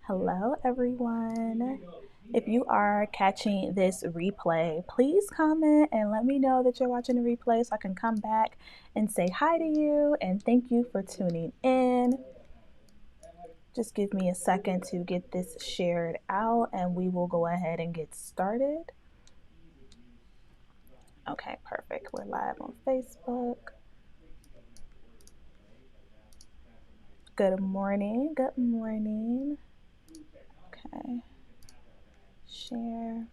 Hello, everyone. If you are catching this replay, please comment and let me know that you're watching the replay so I can come back and say hi to you and thank you for tuning in. Just give me a second to get this shared out and we will go ahead and get started. Okay, perfect. We're live on Facebook. Good morning. Good morning. Okay. Share.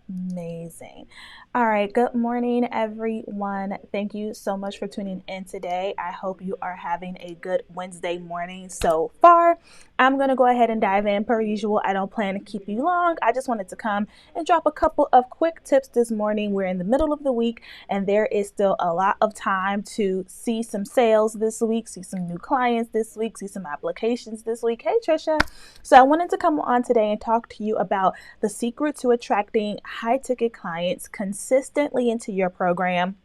Amazing. All right. Good morning, everyone. Thank you so much for tuning in today. I hope you are having a good Wednesday morning so far. I'm going to go ahead and dive in per usual. I don't plan to keep you long. I just wanted to come and drop a couple of quick tips this morning. We're in the middle of the week and there is still a lot of time to see some sales this week, see some new clients this week, see some applications this week. Hey, Trisha. So I wanted to come on today and talk to you about the secret to attracting high ticket clients consistently into your program.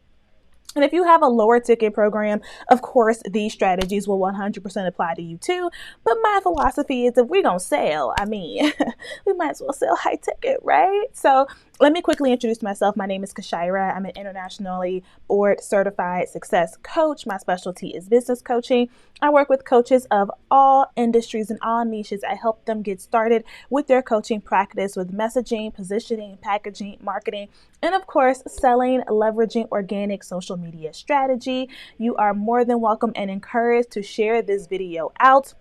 And if you have a lower ticket program, of course, these strategies will 100% apply to you too. But my philosophy is if we're going to sell, we might as well sell high ticket, right? So let me quickly introduce myself. My name is Kyshira. I'm an internationally board certified success coach. My specialty is business coaching. I work with coaches of all industries and all niches. I help them get started with their coaching practice with messaging, positioning, packaging, marketing, and of course, selling, leveraging organic social media strategy. You are more than welcome and encouraged to share this video out.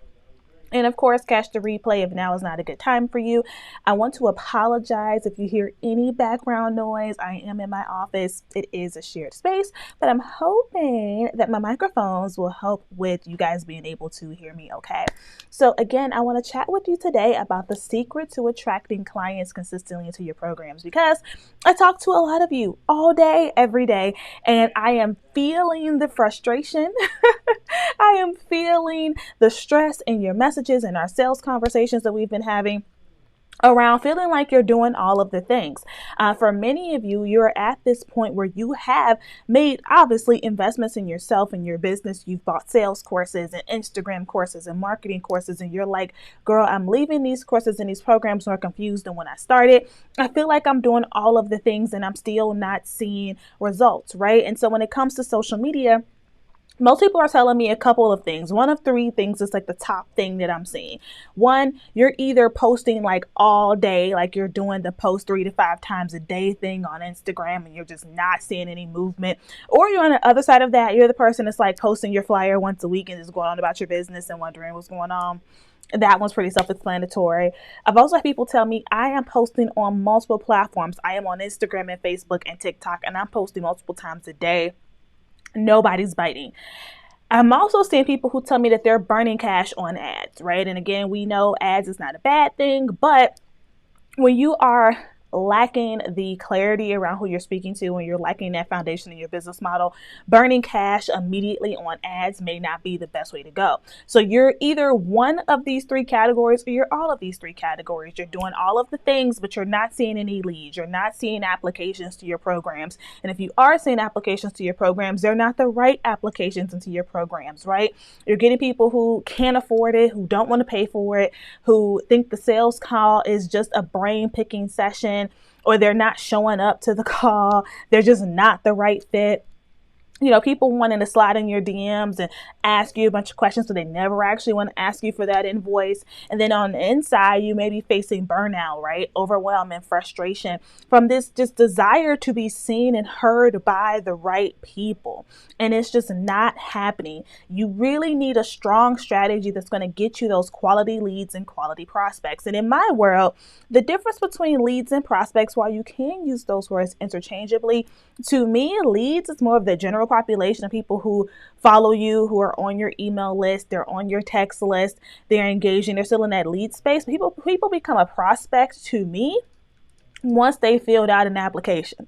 And of course, catch the replay if now is not a good time for you. I want to apologize if you hear any background noise. I am in my office. It is a shared space, but I'm hoping that my microphones will help with you guys being able to hear me okay. So again, I want to chat with you today about the secret to attracting clients consistently into your programs because I talk to a lot of you all day, every day, and I am feeling the frustration. I am feeling the stress in your messages and our sales conversations that we've been having around feeling like you're doing all of the things. For many of you, you're at this point where you have made obviously investments in yourself and your business. You've bought sales courses and Instagram courses and marketing courses. And you're like, girl, I'm leaving these courses and these programs more confused than when I started. I feel like I'm doing all of the things and I'm still not seeing results, right? And so when it comes to social media, most people are telling me a couple of things. One of three things is like the top thing that I'm seeing. One, you're either posting like all day, like you're doing the post 3 to 5 times a day thing on Instagram and you're just not seeing any movement. Or you're on the other side of that. You're the person that's like posting your flyer once a week and just going on about your business and wondering what's going on. That one's pretty self-explanatory. I've also had people tell me I am posting on multiple platforms. I am on Instagram and Facebook and TikTok and I'm posting multiple times a day. Nobody's biting. I'm also seeing people who tell me that they're burning cash on ads, right? And again, we know ads is not a bad thing, but when you are lacking the clarity around who you're speaking to, when you're lacking that foundation in your business model, burning cash immediately on ads may not be the best way to go. So you're either one of these three categories or you're all of these three categories. You're doing all of the things, but you're not seeing any leads. You're not seeing applications to your programs. And if you are seeing applications to your programs, they're not the right applications into your programs, right? You're getting people who can't afford it, who don't want to pay for it, who think the sales call is just a brain picking session, or they're not showing up to the call. They're just not the right fit. You know, people wanting to slide in your DMs and ask you a bunch of questions, so they never actually want to ask you for that invoice. And then on the inside, you may be facing burnout, right? Overwhelm and frustration from this just desire to be seen and heard by the right people. And it's just not happening. You really need a strong strategy that's going to get you those quality leads and quality prospects. And in my world, the difference between leads and prospects, while you can use those words interchangeably, to me, leads is more of the general population of people who follow you, who are on your email list, they're on your text list, they're engaging, they're still in that lead space. People become a prospect to me once they filled out an application.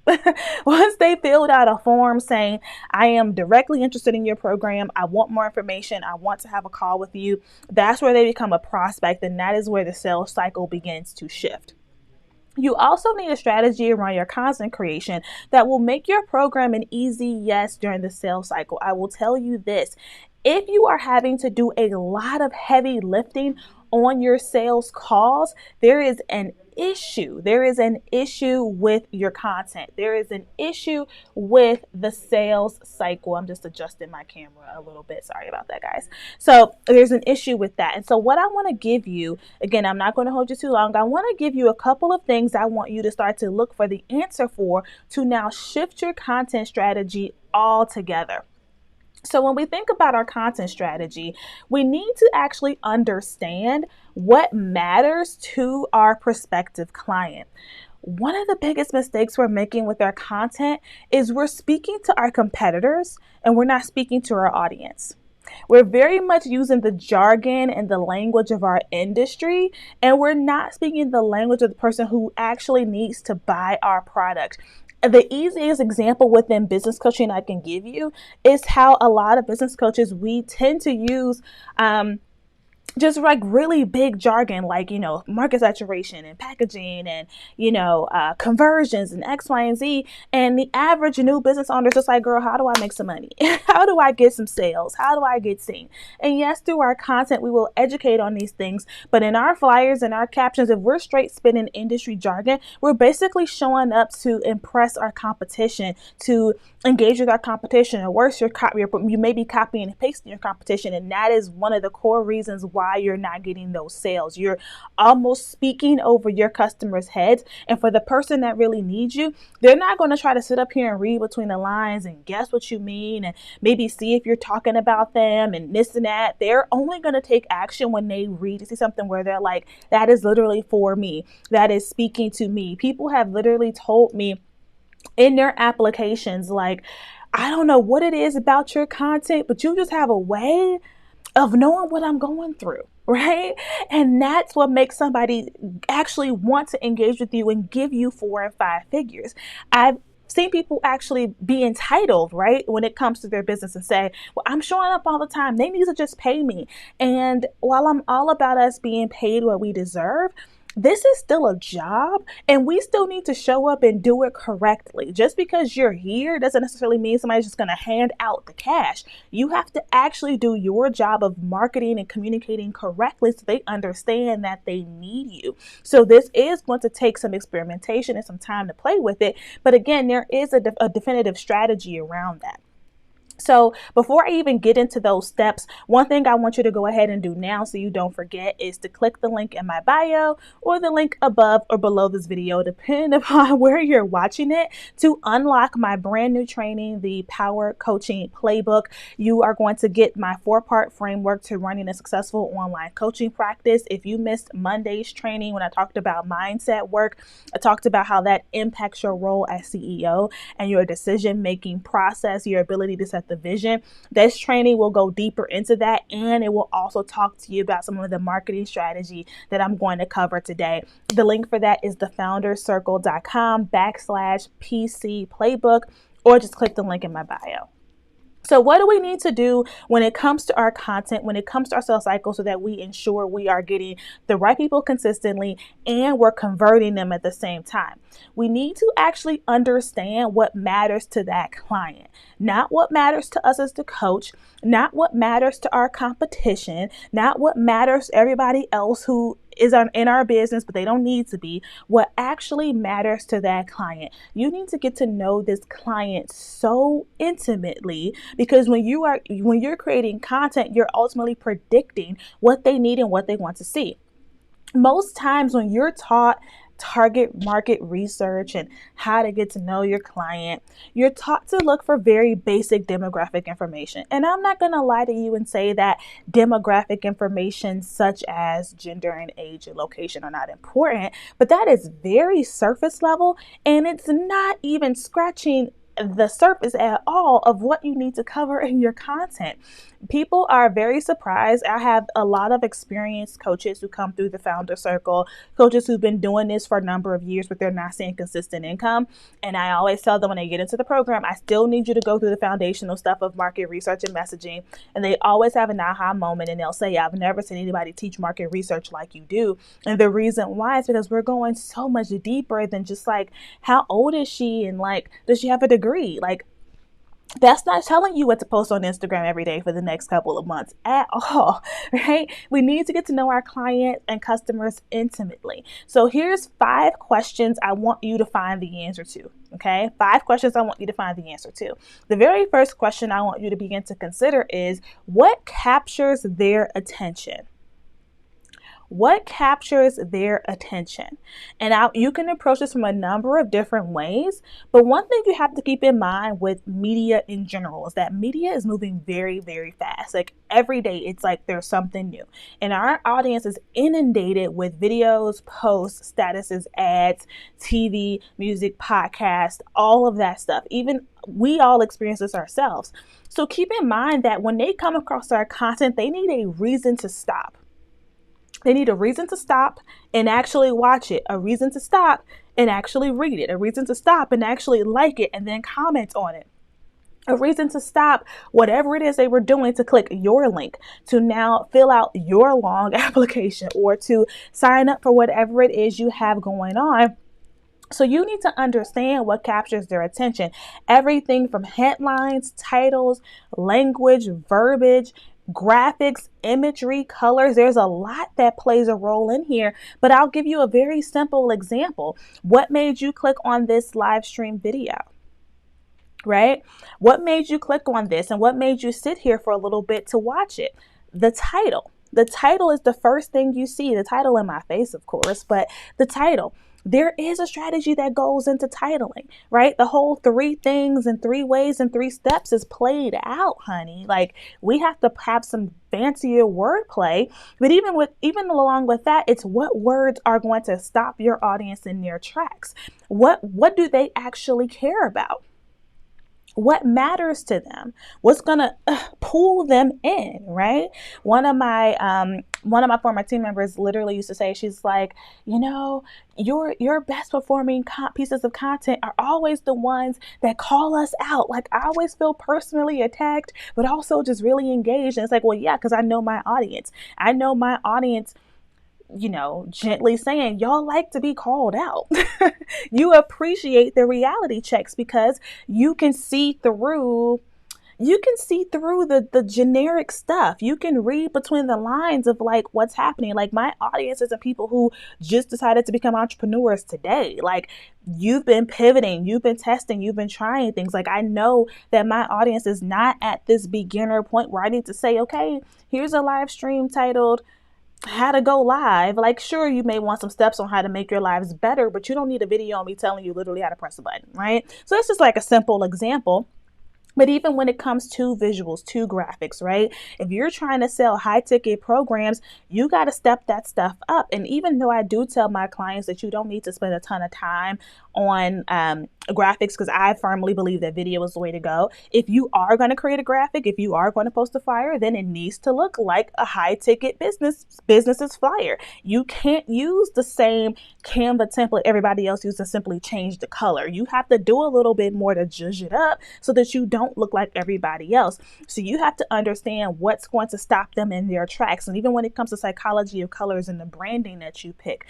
Once they filled out a form saying, I am directly interested in your program, I want more information, I want to have a call with you, that's where they become a prospect, and that is where the sales cycle begins to shift. You also need a strategy around your content creation that will make your program an easy yes during the sales cycle. I will tell you this. If you are having to do a lot of heavy lifting on your sales calls, there is an issue. There is an issue with your content. There is an issue with the sales cycle. I'm just adjusting my camera a little bit. Sorry about that, guys. So there's an issue with that. And so what I want to give you, again, I'm not going to hold you too long. I want to give you a couple of things I want you to start to look for the answer for to now shift your content strategy altogether. So when we think about our content strategy, we need to actually understand what matters to our prospective client. One of the biggest mistakes we're making with our content is we're speaking to our competitors and we're not speaking to our audience. We're very much using the jargon and the language of our industry, and we're not speaking the language of the person who actually needs to buy our product. The easiest example within business coaching I can give you is how a lot of business coaches, we tend to use just like really big jargon, like, market saturation and packaging and, conversions and X, Y, and Z. And the average new business owner is just like, girl, how do I make some money? How do I get some sales? How do I get seen? And yes, through our content, we will educate on these things. But in our flyers and our captions, if we're straight spinning industry jargon, we're basically showing up to impress our competition, to engage with our competition. Or worse, you may be copying and pasting your competition. And that is one of the core reasons why you're not getting those sales. You're almost speaking over your customers' heads. And for the person that really needs you, they're not going to try to sit up here and read between the lines and guess what you mean and maybe see if you're talking about them and this and that. They're only going to take action when they read to see something where they're like, that is literally for me. That is speaking to me. People have literally told me in their applications, like, I don't know what it is about your content, but you just have a way of knowing what I'm going through, right? And that's what makes somebody actually want to engage with you and give you 4 and 5 figures. I've seen people actually be entitled, right, when it comes to their business and say, well, I'm showing up all the time. They need to just pay me. And while I'm all about us being paid what we deserve, this is still a job and we still need to show up and do it correctly. Just because you're here doesn't necessarily mean somebody's just going to hand out the cash. You have to actually do your job of marketing and communicating correctly so they understand that they need you. So this is going to take some experimentation and some time to play with it. But again, there is a definitive strategy around that. So before I even get into those steps, one thing I want you to go ahead and do now so you don't forget is to click the link in my bio or the link above or below this video, depending upon where you're watching it, to unlock my brand new training, the Power Coaching Playbook. You are going to get my 4-part framework to running a successful online coaching practice. If you missed Monday's training when I talked about mindset work, I talked about how that impacts your role as CEO and your decision-making process, your ability to set the vision. This training will go deeper into that, and it will also talk to you about some of the marketing strategy that I'm going to cover today. The link for that is thefoundercircle.com/PC playbook, or just click the link in my bio. So what do we need to do when it comes to our content, when it comes to our sales cycle, so that we ensure we are getting the right people consistently and we're converting them at the same time? We need to actually understand what matters to that client, not what matters to us as the coach, not what matters to our competition, not what matters to everybody else who is in our business, but they don't need to be. What actually matters to that client. You need to get to know this client so intimately, because when you're creating content, you're ultimately predicting what they need and what they want to see. Most times when you're taught target market research and how to get to know your client, you're taught to look for very basic demographic information. And I'm not going to lie to you and say that demographic information such as gender and age and location are not important, but that is very surface level, and it's not even scratching the surface at all of what you need to cover in your content. People are very surprised. I have a lot of experienced coaches who come through the founder circle, coaches who've been doing this for a number of years, but they're not seeing consistent income. And I always tell them when they get into the program, I still need you to go through the foundational stuff of market research and messaging. And they always have an aha moment and they'll say, I've never seen anybody teach market research like you do. And the reason why is because we're going so much deeper than just like, how old is she? And like, does she have a degree? Like, that's not telling you what to post on Instagram every day for the next couple of months at all, right? We need to get to know our clients and customers intimately. So here's 5 questions I want you to find the answer to, okay? 5 questions I want you to find the answer to. The very first question I want you to begin to consider is, what captures their attention? What captures their attention? And you can approach this from a number of different ways. But one thing you have to keep in mind with media in general is that media is moving very, very fast. Like every day, it's like there's something new. And our audience is inundated with videos, posts, statuses, ads, TV, music, podcasts, all of that stuff. Even we all experience this ourselves. So keep in mind that when they come across our content, they need a reason to stop. They need a reason to stop and actually watch it, a reason to stop and actually read it, a reason to stop and actually like it and then comment on it, a reason to stop whatever it is they were doing to click your link, to now fill out your long application or to sign up for whatever it is you have going on. So you need to understand what captures their attention. Everything from headlines, titles, language, verbiage, graphics, imagery, colors. There's a lot that plays a role in here, but I'll give you a very simple example. What made you click on this live stream video? Right? What made you click on this and what made you sit here for a little bit to watch it? The title. The title is the first thing you see. The title in my face, of course, but the title. There is a strategy that goes into titling, right? The whole 3 things and 3 ways and 3 steps is played out, honey. Like we have to have some fancier wordplay, but even along with that, it's what words are going to stop your audience in their tracks. What do they actually care about? What matters to them? What's gonna pull them in, right? One of my former team members literally used to say, she's like, you know, your best performing pieces of content are always the ones that call us out. Like I always feel personally attacked, but also just really engaged. And it's like, well, yeah, because I know my audience. I know my audience, you know, gently saying, y'all like to be called out. You appreciate the reality checks because you can see through the generic stuff. You can read between the lines of like what's happening. Like my audience isn't people who just decided to become entrepreneurs today. Like you've been pivoting, you've been testing, you've been trying things. Like I know that my audience is not at this beginner point where I need to say, okay, here's a live stream titled how to go live. Like, sure, you may want some steps on how to make your lives better, but you don't need a video on me telling you literally how to press a button, right? So that's just like a simple example. But even when it comes to visuals, to graphics, right? If you're trying to sell high ticket programs, you got to step that stuff up. And even though I do tell my clients that you don't need to spend a ton of time on graphics, because I firmly believe that video is the way to go. If you are going to create a graphic, if you are going to post a flyer, then it needs to look like a high ticket business's flyer. You can't use the same Canva template everybody else uses and simply change the color. You have to do a little bit more to zhuzh it up so that you don't look like everybody else. So you have to understand what's going to stop them in their tracks. And even when it comes to psychology of colors and the branding that you pick,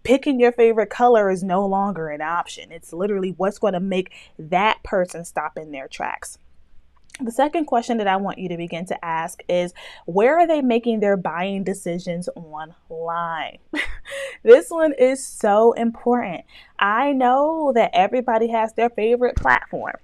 picking your favorite color is no longer an option. It's literally what's going to make that person stop in their tracks. The second question that I want you to begin to ask is, where are they making their buying decisions online? This one is so important. I know that everybody has their favorite platform.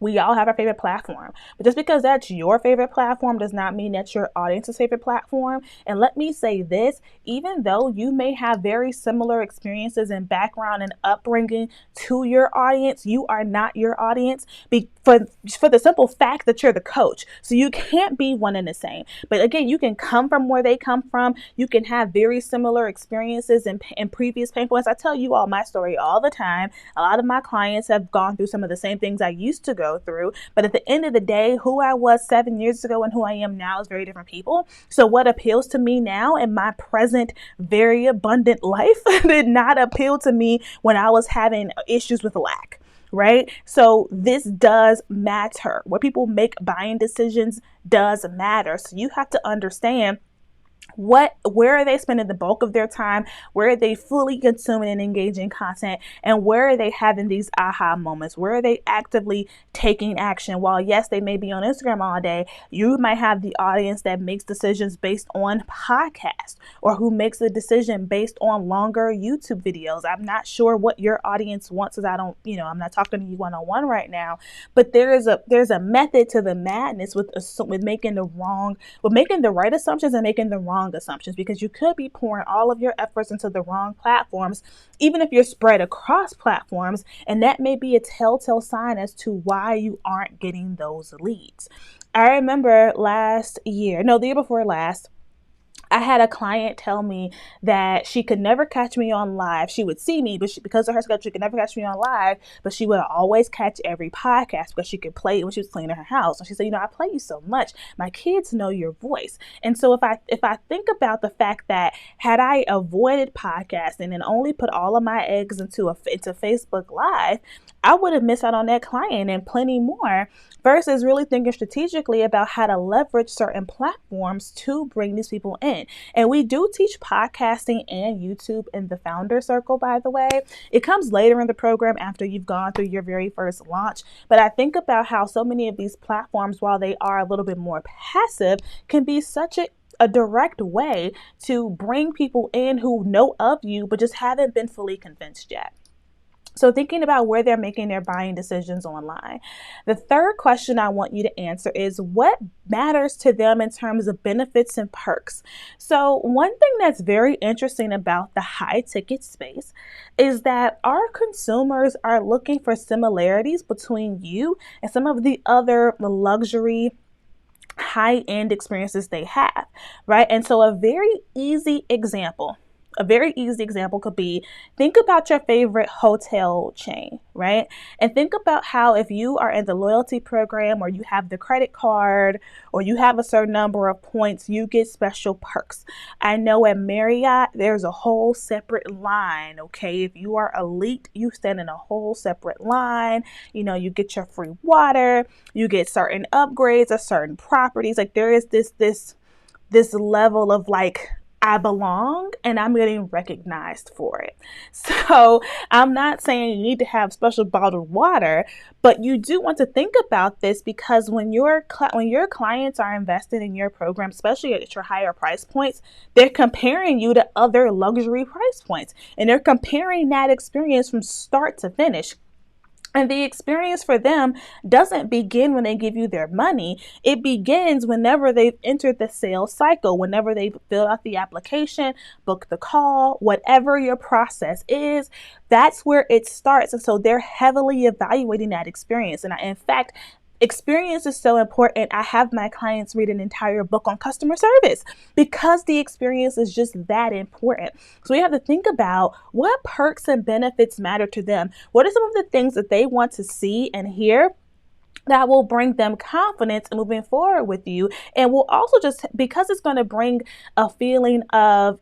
We all have our favorite platform, but just because that's your favorite platform does not mean that's your audience's favorite platform. And let me say this, even though you may have very similar experiences and background and upbringing to your audience, you are not your audience for the simple fact that you're the coach. So you can't be one and the same. But again, you can come from where they come from. You can have very similar experiences and previous pain points. I tell you all my story all the time. A lot of my clients have gone through some of the same things I used to go go through. But at the end of the day, who I was 7 years ago and who I am now is very different people. So what appeals to me now in my present very abundant life did not appeal to me when I was having issues with lack. Right? So this does matter. Where people make buying decisions does matter. So you have to understand where are they spending the bulk of their time? Where are they fully consuming and engaging content? And where are they having these aha moments? Where are they actively taking action? While yes, they may be on Instagram all day, you might have the audience that makes decisions based on podcasts, or who makes a decision based on longer YouTube videos. I'm not sure what your audience wants, because I'm not talking to you one-on-one right now, but there's a method to the madness with making the right assumptions and making the wrong assumptions, because you could be pouring all of your efforts into the wrong platforms, even if you're spread across platforms, and that may be a telltale sign as to why you aren't getting those leads. I remember the year before last, I had a client tell me that she could never catch me on live. She would see me, but because of her schedule, she could never catch me on live, but she would always catch every podcast because she could play it when she was cleaning her house. And she said, I play you so much. My kids know your voice. And so if I think about the fact that had I avoided podcasting and only put all of my eggs into Facebook Live, I would have missed out on that client and plenty more, versus really thinking strategically about how to leverage certain platforms to bring these people in. And we do teach podcasting and YouTube in the founder circle, by the way. It comes later in the program after you've gone through your very first launch. But I think about how so many of these platforms, while they are a little bit more passive, can be such a direct way to bring people in who know of you, but just haven't been fully convinced yet. So thinking about where they're making their buying decisions online. The third question I want you to answer is, what matters to them in terms of benefits and perks? So one thing that's very interesting about the high ticket space is that our consumers are looking for similarities between you and some of the other luxury high-end experiences they have, right? And so a very easy example could be, think about your favorite hotel chain, right? And think about how if you are in the loyalty program, or you have the credit card, or you have a certain number of points, you get special perks. I know at Marriott, there's a whole separate line, okay? If you are elite, you stand in a whole separate line. You get your free water, you get certain upgrades of certain properties. Like there is this level of like, I belong and I'm getting recognized for it. So I'm not saying you need to have special bottled water, but you do want to think about this, because when your clients are invested in your program, especially at your higher price points, they're comparing you to other luxury price points, and they're comparing that experience from start to finish. And the experience for them doesn't begin when they give you their money. It begins whenever they've entered the sales cycle, whenever they've filled out the application, booked the call, whatever your process is, that's where it starts. And so they're heavily evaluating that experience. And in fact, experience is so important. I have my clients read an entire book on customer service because the experience is just that important. So we have to think about what perks and benefits matter to them. What are some of the things that they want to see and hear that will bring them confidence moving forward with you, and will also just, because it's going to bring a feeling of,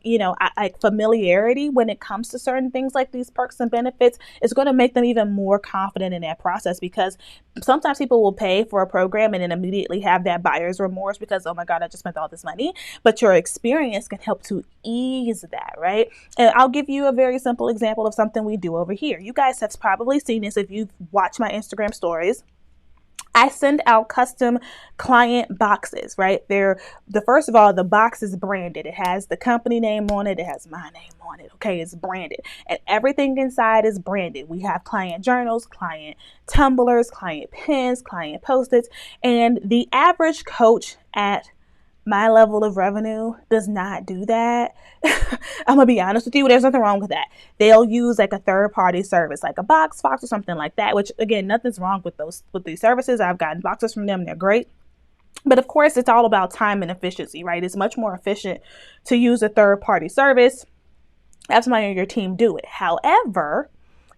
like familiarity when it comes to certain things like these perks and benefits, it's going to make them even more confident in that process, because sometimes people will pay for a program and then immediately have that buyer's remorse because, oh my God, I just spent all this money. But your experience can help to ease that, right? And I'll give you a very simple example of something we do over here. You guys have probably seen this if you've watched my Instagram stories. I send out custom client boxes, right? First of all, the box is branded. It has the company name on it. It has my name on it. Okay, it's branded. And everything inside is branded. We have client journals, client tumblers, client pins, client post-its. And the average coach at my level of revenue does not do that. I'm gonna be honest with you, there's nothing wrong with that. They'll use like a third-party service, like a Fox or something like that, which again, nothing's wrong with these services. I've gotten boxes from them, they're great. But of course, it's all about time and efficiency, right? It's much more efficient to use a third-party service. Have somebody on your team do it. However,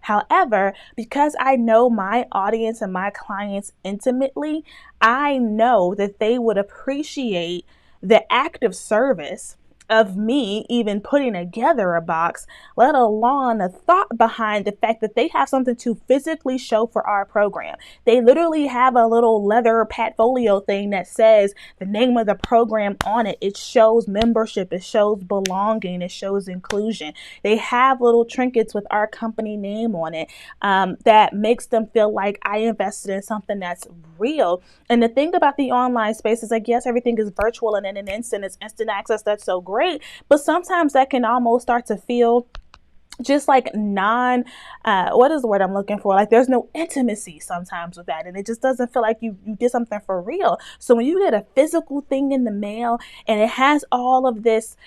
However, because I know my audience and my clients intimately, I know that they would appreciate the active service of me even putting together a box, let alone the thought behind the fact that they have something to physically show for our program. They literally have a little leather portfolio thing that says the name of the program on it. It shows membership, it shows belonging, it shows inclusion. They have little trinkets with our company name on it that makes them feel like I invested in something that's real. And the thing about the online space is like, yes, everything is virtual and in an instant, it's instant access. That's so great. But sometimes that can almost start to feel just like what is the word I'm looking for? Like there's no intimacy sometimes with that. And it just doesn't feel like you did something for real. So when you get a physical thing in the mail and it has all of this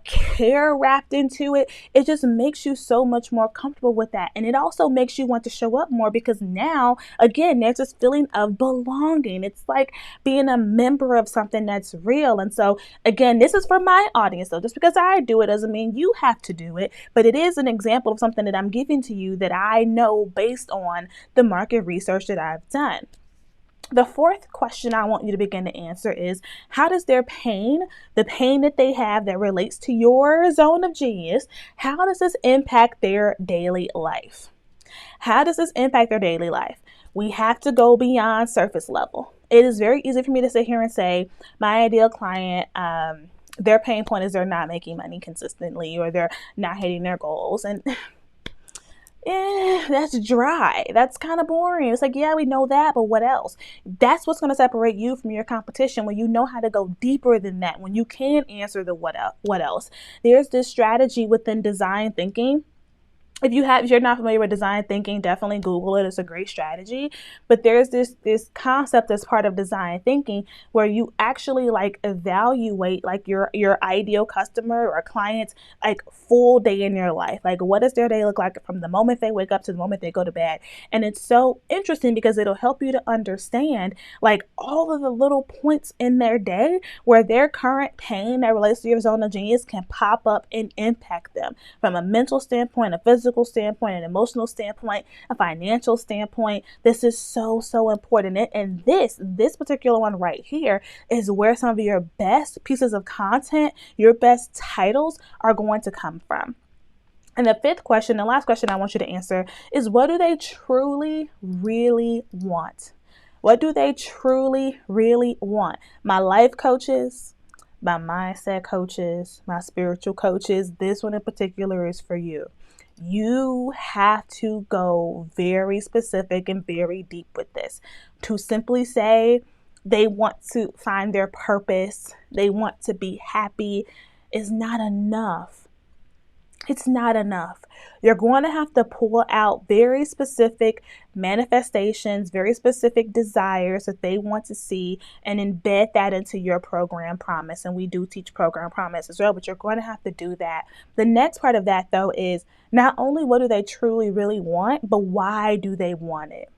care wrapped into it, it just makes you so much more comfortable with that. And it also makes you want to show up more because now, again, there's this feeling of belonging. It's like being a member of something that's real. And so again, this is for my audience. So just because I do it doesn't mean you have to do it, but it is an example of something that I'm giving to you that I know based on the market research that I've done. The fourth question I want you to begin to answer is, how does their pain, the pain that they have that relates to your zone of genius, how does this impact their daily life? How does this impact their daily life? We have to go beyond surface level. It is very easy for me to sit here and say, my ideal client, their pain point is they're not making money consistently or they're not hitting their goals. And that's dry. That's kind of boring. It's like, yeah, we know that, but what else? That's what's going to separate you from your competition, when you know how to go deeper than that, when you can answer the what else. There's this strategy within design thinking. If you're not familiar with design thinking, definitely Google it. It's a great strategy. But there's this concept as part of design thinking where you actually like evaluate like your ideal customer or client's like full day in your life. Like, what does their day look like from the moment they wake up to the moment they go to bed? And it's so interesting because it'll help you to understand like all of the little points in their day where their current pain that relates to your zone of genius can pop up and impact them from a mental standpoint, a physical standpoint, an emotional standpoint, a financial standpoint. This is so important. And this particular one right here is where some of your best pieces of content, your best titles are going to come from. And the fifth question, the last question I want you to answer is, what do they truly, really want? What do they truly, really want? My life coaches, my mindset coaches, my spiritual coaches, this one in particular is for you. You have to go very specific and very deep with this. To simply say they want to find their purpose, they want to be happy, is not enough. It's not enough. You're going to have to pull out very specific manifestations, very specific desires that they want to see, and embed that into your program promise. And we do teach program promise as well, but you're going to have to do that. The next part of that, though, is not only what do they truly, really want, but why do they want it?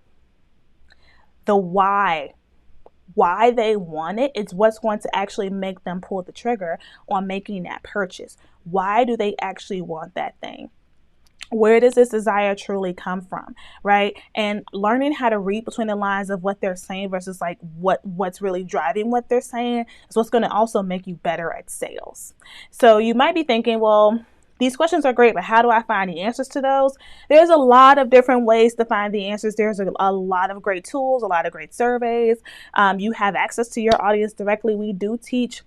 The why they want it is what's going to actually make them pull the trigger on making that purchase. Why do they actually want that thing? Where does this desire truly come from, right? And learning how to read between the lines of what they're saying versus like what's really driving what they're saying is what's going to also make you better at sales. So you might be thinking, well, these questions are great, but how do I find the answers to those? There's a lot of different ways to find the answers. There's a lot of great tools, a lot of great surveys. You have access to your audience directly. We do teach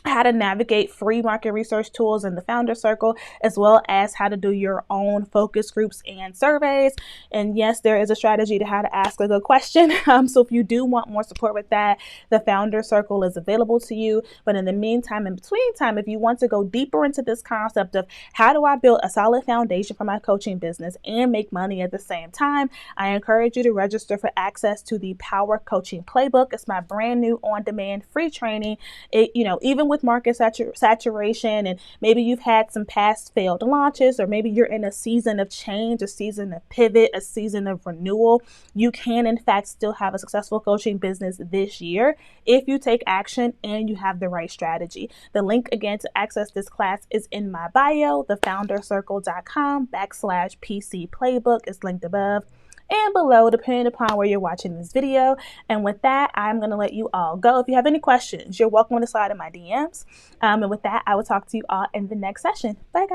how to navigate free market research tools in the Founder Circle, as well as how to do your own focus groups and surveys. And yes, there is a strategy to how to ask a good question. So if you do want more support with that, the Founder Circle is available to you. But in the meantime, in between time, if you want to go deeper into this concept of how do I build a solid foundation for my coaching business and make money at the same time, I encourage you to register for access to the Power Coaching Playbook. It's my brand new on-demand free training. Even even with market saturation, and maybe you've had some past failed launches, or maybe you're in a season of change, a season of pivot, a season of renewal, you can in fact still have a successful coaching business this year if you take action and you have the right strategy. The link again to access this class is in my bio, thefoundercircle.com/PC playbook is linked above and below, depending upon where you're watching this video. And with that, I'm going to let you all go. If you have any questions, you're welcome to slide in my DMs. And with that, I will talk to you all in the next session. Bye, guys.